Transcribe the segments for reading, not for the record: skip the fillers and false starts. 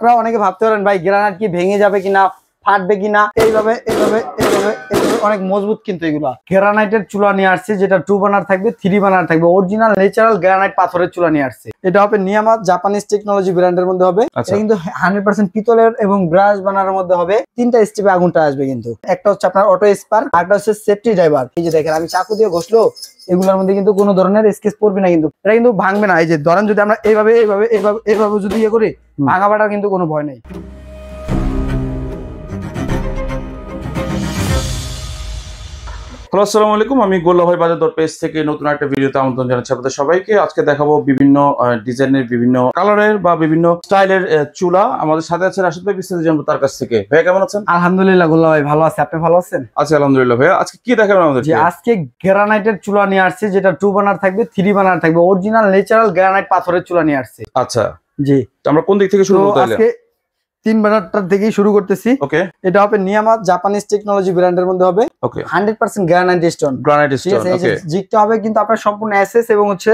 আপনারা অনেকে ভাবতে পারেন ভাই গ্রানাইট কি ভেঙে যাবে কিনা, ফাটবে কিনা। এইভাবে এইভাবে এইভাবে এইভাবে অনেক মজবুত কিন্তু এগুলা। গ্রানাইটের চুলা নিয়ে আসছে, যেটা 2 বার্নার থাকবে, 3 বার্নার থাকবে, অরিজিনাল ন্যাচারাল গ্রানাইট পাথরের চুলা নিয়ে আসছে। এটা হবে নিয়ামা জাপানিজ টেকনোলজি ব্র্যান্ডের মধ্যে হবে। এটা কিন্তু 100% পিতলের এবং ব্রাশ বানানোর মধ্যে হবে। 3টা স্টেপে আগুনটা আসবে কিন্তু। একটা হচ্ছে আপনার অটো স্পার্ক, একটা হচ্ছে সেফটি ড্রাইভার। এই যে দেখেন আমি চাকু দিয়ে ঘষলো, এগুলোর মধ্যে কিন্তু কোনো ধরনের স্কেচ পড়বে না, কিন্তু এটা কিন্তু ভাঙবে না। এই যে ধরেন যদি আমরা এইভাবে এইভাবে এইভাবে এইভাবে যদি ইয়ে করি, ভাঙা ফাটার কিন্তু কোনো ভয় নেই। হ্যালো, আসসালামু আলাইকুম। আমি গোল্লা ভাই বাজার দর পেজ থেকে নতুন একটা ভিডিওতে আমন্ত্রণ জানাচ্ছি আপনাদের সবাইকে। আজকে দেখাবো বিভিন্ন ডিজাইনের, বিভিন্ন কালারের বা বিভিন্ন স্টাইলের চুলা। আমাদের সাথে আছে রাশিদ ভাই, বিস্তারিত জানবো তার কাছ থেকে। ভাই কেমন আছেন? আলহামদুলিল্লাহ গোল্লা ভাই ভালো আছে, আপনি ভালো আছেন? আচ্ছা আলহামদুলিল্লাহ। ভাই আজকে কি দেখাবেন আমাদের? আজকে গ্রানাইটের চুলা নিয়ে আসছে, যেটা 2 বার্নার থাকবে, 3 বার্নার থাকবে, অরিজিনাল ন্যাচারাল গ্রানাইট পাথরের চুলা নিয়ে আসছে। আচ্ছা জি, আমরা কোন দিক থেকে শুরু করতে আজকে 3 বার্নারটার থেকেই শুরু করতেছি। ওকে, এটা হবে নিয়ামা জাপানিজ টেকনোলজি ব্র্যান্ডের মধ্যে হবে। Okay, 100% granite stone. Granite stone. Okay, জিগটা হবে কিন্তু আপনার সম্পূর্ণ এসএস এবং হচ্ছে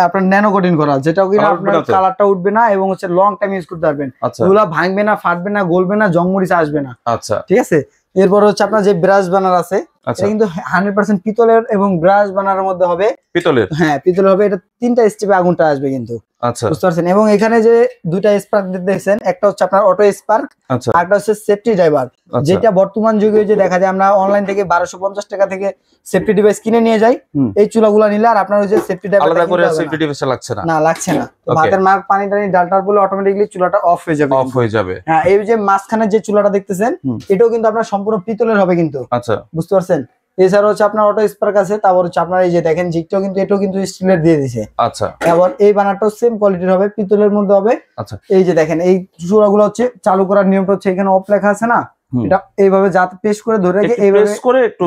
আপনার ন্যানো কোটিং করা, যেটা কিনা আপনার কালারটা উঠবে না এবং হচ্ছে লং টাইম ইউজ করতে পারবেন। এগুলা ভাঙবে না, ফাটবে না, গলবে না, জংমরিচ আসবে না। আচ্ছা ঠিক আছে। এরপর হচ্ছে আপনার যে ব্রাশ বানার আছে, এটা কিন্তু 100% পিতলের এবং ব্রাশ বানার মধ্যে হবে। পিতলের? হ্যাঁ পিতলের হবে। এটা 3টা স্টেপে আগুনটা আসবে কিন্তু। আচ্ছা, বুঝতে পারছেন। এবং এখানে যে 2টা স্পার্ক দেখছেন, একটা হচ্ছে আপনার অটো স্পার্ক, আরেকটা হচ্ছে সেফটি ড্রাইভার। যেটা বর্তমান যুগে যে দেখা যায় আমরা অনলাইন থেকে 1250 টাকা থেকে সেফটি ডিভাইস কিনে নিয়ে যাই, এই চুলাগুলা নিলে আর আপনার ওই যে সেফটি ড্রাইভার আলাদা করে সেফটি ডিভাইস লাগছে না। না, লাগছে না। ভাতের মার পানি টানি ডালটার বলে অটোমেটিক্যালি চুলাটা অফ হয়ে যাবে। হ্যাঁ, এই যে মাঝখানে যে চুলাটা দেখতেছেন, এটাও কিন্তু আপনার সম্পূর্ণ পিতলের হবে কিন্তু। আচ্ছা, বুঝতে পারছেন। এছাড়া হচ্ছে আপনার অটো স্পার্ক আছে, তারপর হচ্ছে আপনার এই যে দেখেন জিগটাও কিন্তু, এটাও কিন্তু স্টিলের দিয়ে দিছে। আচ্ছা, এবার এই বানারটাও সেম কোয়ালিটির হবে, পিতলের মধ্যে হবে। আচ্ছা, এই যে দেখেন এই চূড়াগুলো হচ্ছে চালু করার নিয়মটা হচ্ছে এখানে অফ লেখা আছে না, এটা এইভাবে যাতে পেশ করে ধরে রেখে এইভাবে পেশ করে একটু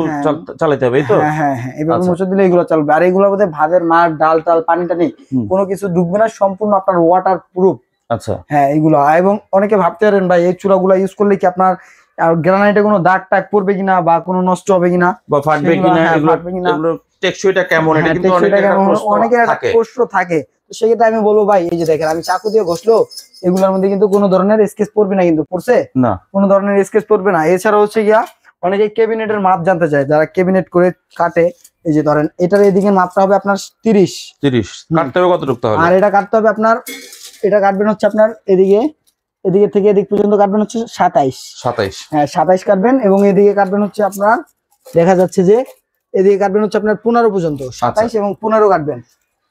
চালাতে হবে। তো হ্যাঁ হ্যাঁ হ্যাঁ, এইভাবে মুছে দিলে এগুলো চলবে। আর এগুলোর মধ্যে ভাতের মার ডাল টাল পানি টানি কোনো কিছু ঢুকবে না, সম্পূর্ণ আপনার ওয়াটার প্রুফ। আচ্ছা হ্যাঁ, এগুলো। এবং অনেকে ভাবতে পারেন ভাই এই চূড়াগুলো ইউজ করলে কি আপনার গ্রানাইটে কোনো দাগ টাগ পড়বে কিনা বা কোনো নষ্ট হবে কিনা বা ফাটবে কিনা, এগুলো টেকসইটা কেমন, এটা কিন্তু অনেকের একটা প্রশ্ন থাকে। তো সেক্ষেত্রে আমি বলবো ভাই এই যে দেখেন আমি চাকু দিয়ে ঘষলো, এগুলোর মধ্যে কিন্তু কোনো ধরনের স্কেচ পড়বে না, কিন্তু পড়ছে না, কোনো ধরনের স্কেচ পড়বে না। এছাড়া হচ্ছে গিয়া অনেকে ক্যাবিনেটের মাপ জানতে চায়, যারা ক্যাবিনেট করে কাটে। এই যে ধরেন এটার এদিকে মাপটা হবে আপনার 30 কাটতে হবে কতটুকু তাহলে? আর এটা কাটতে হবে আপনার, এটা কাটবেন হচ্ছে আপনার এদিকে থেকে এদিক পর্যন্ত কাটবেন হচ্ছে 27। হ্যাঁ 27 কাটবেন। এবং এদিকে কাটবেন হচ্ছে আপনার, দেখা যাচ্ছে যে এদিকে কাটবেন হচ্ছে আপনার 15 পর্যন্ত। 27 এবং 15 কাটবেন।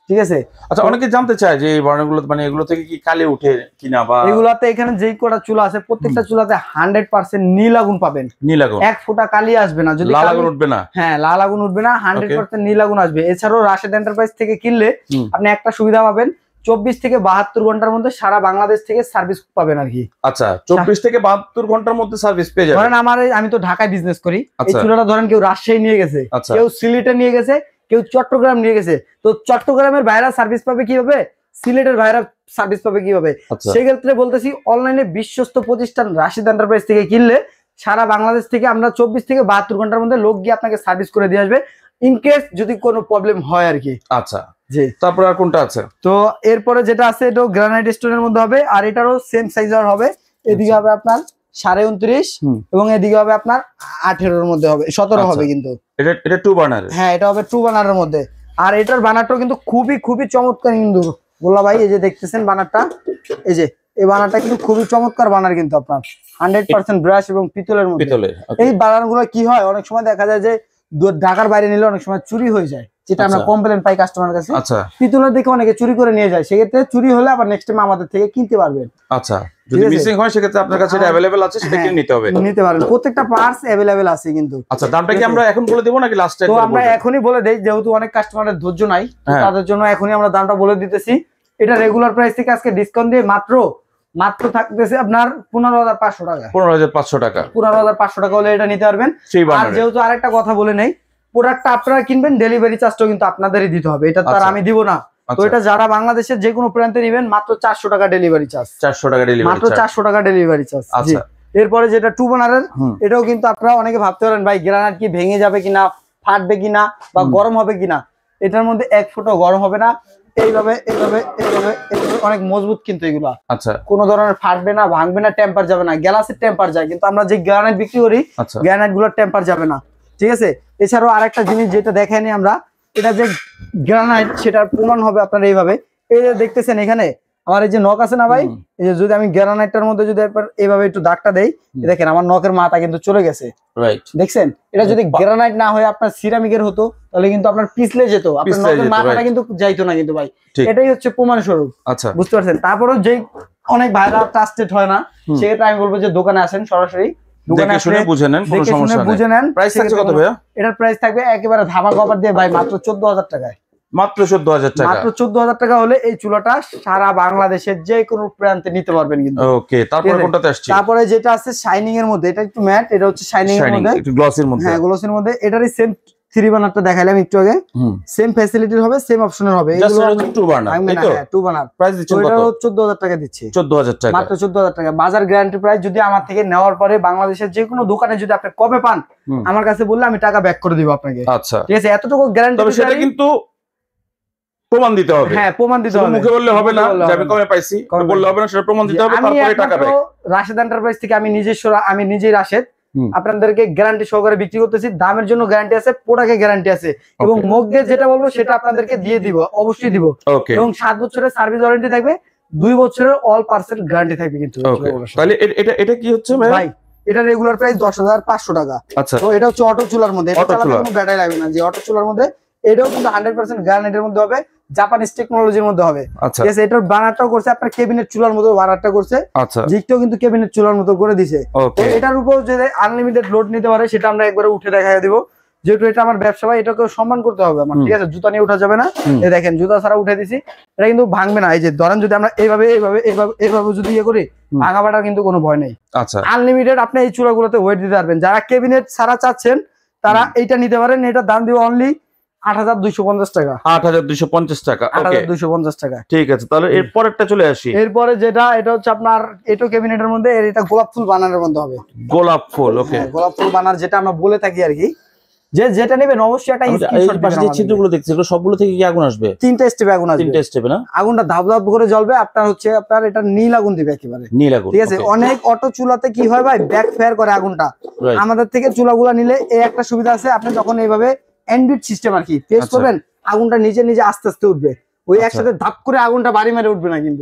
ঠিক আছে। আচ্ছা, অনেকে জানতে চায় যে এই বর্ণগুলো মানে এগুলো থেকে কি কালি উঠে কিনা, বা এগুলাতে এখানে যেই কটা চুলা আছে প্রত্যেকটা চুলাতে 100% নীল আগুন পাবেন। নীল আগুন, এক ফোঁটা কালি আসবে না। যদি লাল আগুন উঠবে না। হ্যাঁ, লাল আগুন উঠবে না, 100% নীল আগুন আসবে। এছাড়াও রাশেদ এন্টারপ্রাইজ থেকে কিনলে আপনি একটা সুবিধা পাবেন, 24 থেকে 72 ঘন্টার মধ্যে সারা বাংলাদেশ থেকে সার্ভিস পাবেন আর কি। আচ্ছা, 24 থেকে 72 ঘন্টার মধ্যে সার্ভিস পেয়ে যাবেন। ধরেন আমি তো ঢাকায় বিজনেস করি, এই চুলাটা ধরেন কেউ রাজশাহী নিয়ে গেছে, কেউ সিলেটে নিয়ে গেছে, কেউ চট্টগ্রাম নিয়ে গেছে। তো চট্টগ্রামের ভাইরা সার্ভিস পাবে কিভাবে, সিলেটের ভাইরা সার্ভিস পাবে কিভাবে? সেক্ষেত্রে বলতেছি অনলাইনে বিশ্বস্ত প্রতিষ্ঠান রাশিদ এন্টারপ্রাইজ থেকে কিনলে সারা বাংলাদেশ থেকে আমরা 24 থেকে 72 ঘন্টার মধ্যে লোক গিয়ে আপনাকে সার্ভিস করে দিয়ে আসবে, ইন কেস যদি কোনো প্রবলেম হয় আর কি। আচ্ছা জি, তারপর আর কোনটা আছে? তো এরপরে যেটা আছে এটাও গ্রানাইট স্টোনের মধ্যে হবে, আর এটারও সেম সাইজের হবে। এদিকে হবে আপনার 29.5 এবং এদিকে হবে আপনার 18-এর মধ্যে হবে, 17 হবে কিন্তু। এটা 2 বার্নার। হ্যাঁ, এটা হবে 2 বার্নারের মধ্যে। আর এটার বানারটাও কিন্তু খুবই চমৎকার কিন্তু গোল্লা ভাই। এই যে দেখতেছেন বানারটা, এই যে এই বানারটা কিন্তু খুবই চমৎকার বানার কিন্তু আপনার 100% ব্রাশ এবং পিতলের মধ্যে। এই বানারগুলো কি হয়, অনেক সময় দেখা যায় যে ঢাকার বাইরে নিলে অনেক সময় চুরি হয়ে যায়, যেটা আমরা কমপ্লেন পাই কাস্টমারের কাছে। আচ্ছা, পিতলের দিকে অনেকে চুরি করে নিয়ে যায়, সেক্ষেত্রে চুরি হলে আবার নেক্সট টাইম আমাদের থেকে কিনতে পারবেন। আচ্ছা, যদি মিসিং হয় সেক্ষেত্রে আপনার কাছে এটা अवेलेबल আছে, সেটা কিনে নিতে হবে, নিতে পারবেন। প্রত্যেকটা পার্টস अवेलेबल আছে কিন্তু। আচ্ছা, দামটা কি আমরা এখন বলে দেব নাকি লাস্টে? তো আমরা এখনই বলে দেই, যেহেতু অনেক কাস্টমারের ধৈর্য নাই, তাদের জন্য এখনই আমরা দামটা বলে দিতেছি। এটা রেগুলার প্রাইস থেকে আজকে ডিসকাউন্ট দিয়ে মাত্র থাকতেছে আপনার 15,500 টাকা। 15,500 টাকা, 15,500 টাকা হলে এটা নিতে পারবেন। আর যেহেতু আরেকটা কথা বলে নেই, প্রোডাক্টটা আপনারা কিনবেন, ডেলিভারি চার্জটাও কিন্তু আপনাদেরই দিতে হবে, এটা তো আর আমি দিব না। তো এটা যারা বাংলাদেশের যে কোনো প্রান্তে নেবেন মাত্র 400 টাকা ডেলিভারি চার্জ। 400 টাকা ডেলিভারি, মাত্র 400 টাকা ডেলিভারি চার্জ। আচ্ছা, এরপরে যেটা 2 বার্নারের, এটাও কিন্তু আপনারা অনেকে ভাবতে পারেন ভাই গ্রানাইট কি ভেঙে যাবে কিনা, ফাটবে কিনা বা গরম হবে কিনা। এটার মধ্যে এক ফোঁটা গরম হবে না। এইভাবে এইভাবে এইভাবে অনেক মজবুত কিন্তু এগুলা। আচ্ছা, কোনো ধরনের ফাটবে না, ভাঙবে না, টেম্পার যাবে না। গ্লাসের টেম্পার যায়, কিন্তু আমরা যে গ্রানাইট বিক্রি করি গ্রানাইট গুলোর টেম্পার যাবে না, ঠিক আছে। এছাড়াও আরেকটা জিনিস যেটা দেখাইনি আমরা, এটা যে গ্রানাইট সেটার প্রমাণ হবে আপনার এইভাবে। এই যে দেখতেছেন এখানে আমার এই যে নখ আছে না ভাই, এই যে যদি আমি গ্রানাইটটার মধ্যে যদি এইভাবে একটু দাগটা দেই, দেখেন আমার নখের মাথা কিন্তু চলে গেছে, রাইট, দেখছেন। এটা যদি গ্রানাইট না হয়ে আপনার সিরামিকের হতো তাহলে কিন্তু আপনার পিছলে যেত, আপনার নখের মাথাটা কিন্তু যাইতো না কিন্তু ভাই। এটাই হচ্ছে প্রমাণ স্বরূপ। আচ্ছা, বুঝতে পারছেন। তারপরেও যে অনেক ভাইরা ট্রাস্টেড হয় না, সেক্ষেত্রে আমি বলবো যে দোকানে আসেন, সরাসরি দোকানে শুনে বুঝে নেন, কোনো সমস্যা নেই, বুঝে নেন। প্রাইস থাকবে কত ভাইয়া? এটার প্রাইস থাকবে একেবারে ধামাকা অফার দিয়ে ভাই মাত্র 14,000 টাকায়। মাত্র 14,000 টাকা। মাত্র 14,000 টাকা হলে এই চুলাটা সারা বাংলাদেশের যে কোনো প্রান্তে নিতে পারবেন কিন্তু। ওকে, তারপরে কোনটাতে আসছে? তারপরে যেটা আছে শাইনিং এর মধ্যে, এটা একটু ম্যাট, এটা হচ্ছে শাইনিং এর মধ্যে, একটু গ্লসির মধ্যে। হ্যাঁ, গ্লসির মধ্যে। এটারই সেম 3 বার্নারটা দেখাইলাম একটু আগে, সেম ফ্যাসিলিটির হবে, সেম অপশনের হবে। এগুলো 2 বার্নার, তাই তো? হ্যাঁ, 2 বার্নার। প্রাইস দিচ্ছেন কত? 14,000 টাকা দিচ্ছি। 14,000 টাকা, মাত্র 14,000 টাকা। বাজার গ্যারান্টি প্রাইস। যদি আমার থেকে নেওয়ার পরে বাংলাদেশের যে কোনো দোকানে যদি আপনি কমে পান, আমার কাছে বললে আমি টাকা ব্যাক করে দিব আপনাকে। আচ্ছা, ঠিক আছে। এতটুকু গ্যারান্টি। তবে সেটা কিন্তু প্রমাণ দিতে হবে। হ্যাঁ, প্রমাণ দিতে হবে, মুখে বললে হবে না যে আমি কমে পাইছি, বললে হবে না, সেটা প্রমাণ দিতে হবে, তারপরে টাকা ব্যাক। রাশেদ এন্টারপ্রাইজ থেকে আমি নিজেই রাশেদ আপনাদেরকে গ্যারান্টি সহকারে বিক্রি করতেছি। দামের জন্য গ্যারান্টি আছে, প্রোডাক্টে গ্যারান্টি আছে, এবং মুখ দিয়ে যেটা বলবো সেটা আপনাদেরকে দিয়ে দিব, অবশ্যই দিব। এবং 7 বছরের সার্ভিস ওয়ারেন্টি থাকবে, 2 বছরের অল পার্সেল গ্যারান্টি থাকবে কিন্তু। তাহলে এটা কি হচ্ছে ভাই? এটা রেগুলার প্রাইস 10,500 টাকা। আচ্ছা, তো এটা হচ্ছে অটো চুলার মধ্যে, এটা চালাতে কোনো ব্যাটারি লাগবে না, যে অটো চুলার মধ্যে। এটাও কিন্তু 100% গ্যারান্টির মধ্যে হবে, জাপানিজ টেকনোলজির মধ্যে হবে। ঠিক আছে, এটার বানারটাও করছে আপনার কেবিনেট চুলার মতো, বানারটা করছে। আচ্ছা, জিকটাও কিন্তু কেবিনেট চুলার মতো করে দিয়েছে। তো এটার উপর যে আনলিমিটেড লোড নিতে পারে সেটা আমরা একবারে উঠে দেখাই দিব, যেহেতু এটা আমার ব্যবসা ভাই, এটাকে সম্মান করতে হবে আমার, ঠিক আছে। জুতা নিয়ে উঠা যাবে না। এই দেখেন জুতা ছাড়া উঠে দিছি, এটা কিন্তু ভাঙবে না। এই যে ধরেন যদি আমরা এইভাবে এইভাবে এইভাবে এইভাবে যদি ইয়ে করি, ভাঙা বাটার কিন্তু কোনো ভয় নেই। আচ্ছা, আনলিমিটেড আপনি এই চুলাগুলোতে ওয়েট দিতে পারবেন। যারা কেবিনেট ছাড়া চাচ্ছেন তারা এইটা নিতে পারেন। এটার দাম দিব অনলি 8,250 টাকা। 8,250 টাকা। 8,250 টাকা, ঠিক আছে। তাহলে এর পরেরটা চলে আসি। এরপরে যেটা, এটা হচ্ছে আপনার এটো ক্যাবিনেটের মধ্যে, এটা গোলাপ ফুল বানানোর মধ্যে হবে। গোলাপ ফুল, ওকে, গোলাপ ফুল বানার যেটা আমরা বলে থাকি আর কি। যেটা নেবেন অবশ্যই একটা স্ক্রিনশট দিবেন। পাশে যে চিত্রগুলো দেখছি এগুলো সবগুলো থেকে কি আগুন আসবে? 3টা স্টেপে আগুন আসবে। 3টা স্টেপে না? আগুনটা ধাপ ধাপ করে জ্বলবে। আপনার এটা নীল আগুন দিবে একেবারে, নীল আগুন, ঠিক আছে। অনেক অটো চুলাতে কি হয় ভাই, ব্যাক ফায়ার করে আগুনটা। আমাদের থেকে চুলাগুলা নিলে এই একটা সুবিধা আছে, আপনি যখন এইভাবে এন্ডুইট সিস্টেম আর কি প্রেস করবেন, আগুনটা নিজে নিজে আস্তে আস্তে উঠবে। ওই একসাথে ধাপ করে আগুনটা বাড়ি মেরে উঠবে না কিন্তু,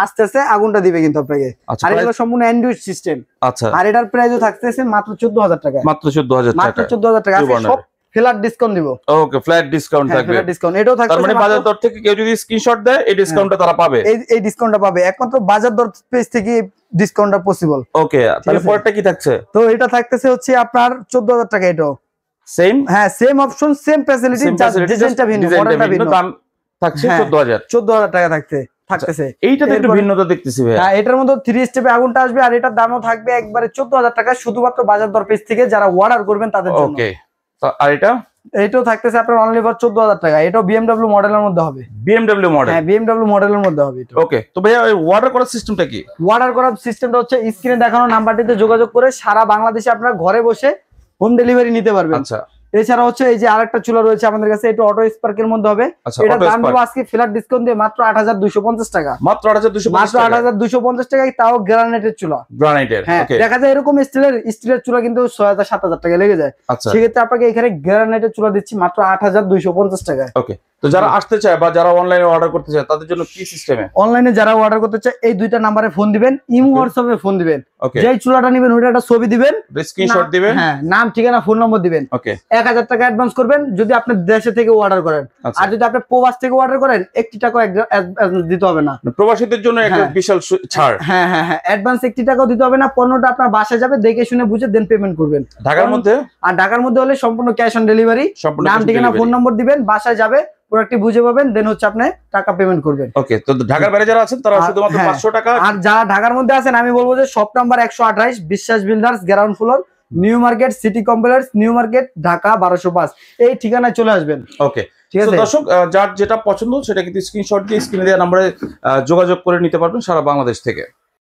আস্তে আস্তে আগুনটা দিবে কিন্তু আপনাকে। আর এগুলো সম্পূর্ণ এন্ডুইট সিস্টেম। আচ্ছা, আর এটার প্রাইসও থাকতেছে মাত্র 14,000 টাকা। মাত্র 14,000 টাকা, মাত্র 14,000 টাকা। সব ফ্ল্যাট ডিসকাউন্ট দিব। ওকে, ফ্ল্যাট ডিসকাউন্ট থাকবে। ফ্ল্যাট ডিসকাউন্ট এটাও থাকবে। তার মানে বাজার দর থেকে কেউ যদি স্ক্রিনশট দেয় এই ডিসকাউন্টটা তারা পাবে। এই ডিসকাউন্টটা পাবে একমাত্র বাজার দর পেজ থেকে ডিসকাউন্টটা পসিবল। ওকে, তাহলে পরেরটা কি থাকছে? তো এটা থাকতেছে হচ্ছে আপনার 14,000 টাকা। এটাও সেম, হ্যাঁ, সেম অপশন, সেম ফ্যাসিলিটি, ডিজাইনটা ভিন্ন, মডেলটা ভিন্ন, দাম থাকছে 14,000 টাকা থাকতেছে। এইটা তো একটু ভিন্নতা দেখতেছি ভাই। হ্যাঁ, এটার মধ্যে 3 স্টেপে আগুনটা আসবে, আর এটার দামও থাকবে একবারে 14,000 টাকা, শুধুমাত্র বাজার দর পেজ থেকে যারা অর্ডার করবেন তাদের জন্য। ওকে, তো আর এটাও থাকতেছে আপনার অনলি ফর 14,000 টাকা। এটাও BMW মডেলের মধ্যে হবে। BMW model? হ্যাঁ, BMW মডেলের মধ্যে হবে এটা। ওকে, তো ভাইয়া এই অর্ডার করার সিস্টেমটা কি? অর্ডার করার সিস্টেমটা হচ্ছে স্ক্রিনে দেখানো নাম্বারটিতে যোগাযোগ করে সারা বাংলাদেশে আপনারা ঘরে বসে হোম ডেলিভারি নিতে পারবেন। আচ্ছা, এছাড়া হচ্ছে এই যে আরেকটা চুলা রয়েছে আমাদের কাছে, এটা অটো স্পার্কের মধ্যে হবে। এটা দাম দেব আজকে ফ্ল্যাট ডিসকাউন্ট দিয়ে মাত্র 8,250 টাকা। মাত্র 8,250 টাকায়, তাও গ্রানাইটের চুলা। গ্রানাইটের, ওকে। দেখা যায় এরকম স্টিলের চুলা কিন্তু 6,000-7,000 টাকা লেগে যায়। সেক্ষেত্রে আপনাকে এখানে গ্রানাইটের চুলা দিচ্ছি মাত্র 8,250 টাকায়। ওকে, তো যারা আসতে চায় বা যারা অনলাইনে অর্ডার করতে চায় তাদের জন্য কি সিস্টেমে? অনলাইনে যারা অর্ডার করতে চায় এই দুইটা নম্বরে ফোন দিবেন, ইমো হোয়াটসঅ্যাপে ফোন দিবেন। যেই চুলাটা নেবেন ওইটা একটা ছবি দিবেন, স্ক্রিনশট দিবেন, হ্যাঁ, নাম, ঠিকানা, ফোন নম্বর দিবেন। ওকে, 1,000 টাকা অ্যাডভান্স করবেন যদি আপনি দেশে থেকে অর্ডার করেন। আর যদি আপনি প্রবাস থেকে অর্ডার করেন 1 টাকা অ্যাডভান্স দিতে হবে না। প্রবাসীদের জন্য একটা বিশাল ছাড়। হ্যাঁ হ্যাঁ হ্যাঁ, অ্যাডভান্স 1 টাকাও দিতে হবে না। পণ্যটা আপনার বাসায় যাবে, দেখে শুনে বুঝে দেন পেমেন্ট করবেন। ঢাকার মধ্যে? আর ঢাকার মধ্যে হলে সম্পূর্ণ ক্যাশ অন ডেলিভারি। নাম, ঠিকানা, ফোন নম্বর দিবেন, বাসায় যাবে, প্রোডাক্টটি বুঝে পাবেন, দেন হচ্ছে আপনি টাকা পেমেন্ট করবেন। ওকে, তো ঢাকার বাইরে যারা আছেন তারা শুধুমাত্র 500 টাকা। আর যারা ঢাকার মধ্যে আছেন আমি বলবো যে শপ নাম্বার 128 বিশ্বাস builders, ground floor, new market, city complex, new market, Dhaka 1205, এই ঠিকানায় চলে আসবেন। ওকে, ঠিক আছে দর্শক, যার যেটা পছন্দ সেটা কিন্তু স্ক্রিনশট দিয়ে স্ক্রিনে দেওয়া নম্বরে যোগাযোগ করে নিতে পারবেন সারা বাংলাদেশ থেকে।